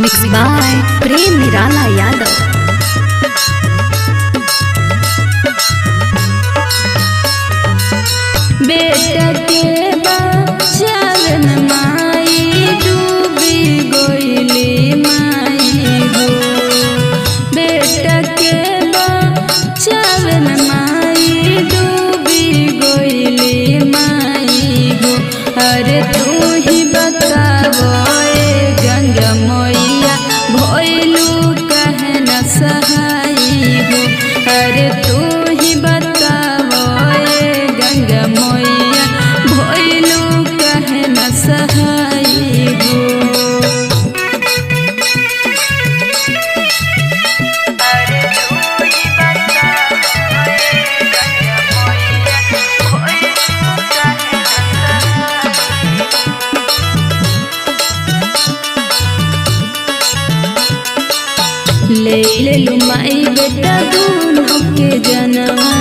Mix by प्रेम निराला यादव। बेटा के बचावन माई डूबी गोइली माई हो। बेटा के बचावन माई डूबी गोइली माई हो। अरे तू ही बतावो गंगा मैया भइलू कहे न सहाई हो। अरे तू ही बतावो गंगा मैया भइलू कहे न सहाई हो। ले लू माई बेटा दोनों के जनवा।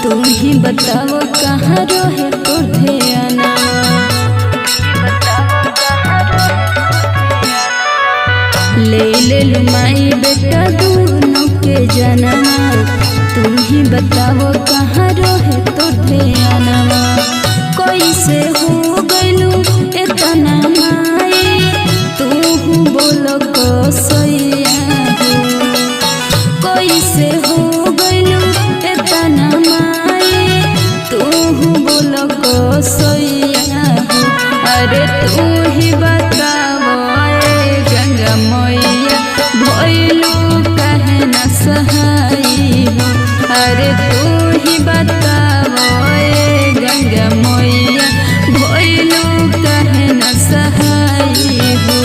तू ही बताओ कहाँ रहे तोर ध्यानवा। ले लू माई बेटा दोनों के जनवा। तू ही बताओ कहाँ रहे तोर ध्यानवा। कैसे हो गइलू इतना माई तू बोलो कसैया हो। कैसे हो गइलू इतना माई तू बोलो कसैया हो। अरे तू ही बतावो गंगा मैया भइलू कहे न सहाई हो। अरे तू ही बतावो गंगा मैया भइलू कहे न सहाई हो।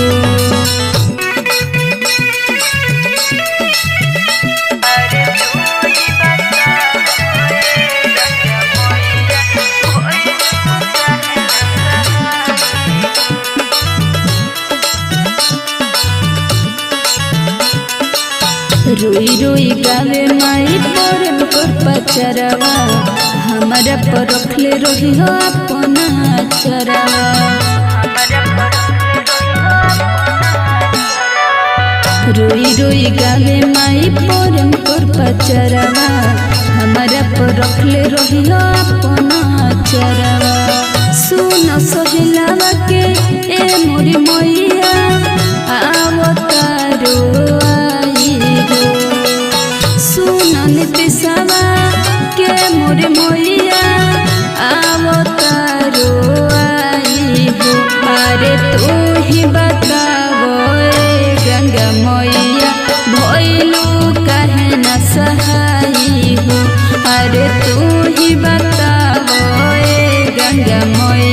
रोई रोई गावे माई प्रेम कर पचरवा। हमारा पर रखले रही हो अपना चरवा। रोई रोई गावे माई प्रेम कर पचरवा। हमारा पर रखले रही हो अपना चरवा। सुन सोहिलावा के ए मोरी मैया आवतारो नितिशवा के मोरे मैया आवतारो आई हो। अरे तू ही बतावो गंगा मैया भइलू कहे न सहाई हो। अरे तू ही बतावो गंगा मैया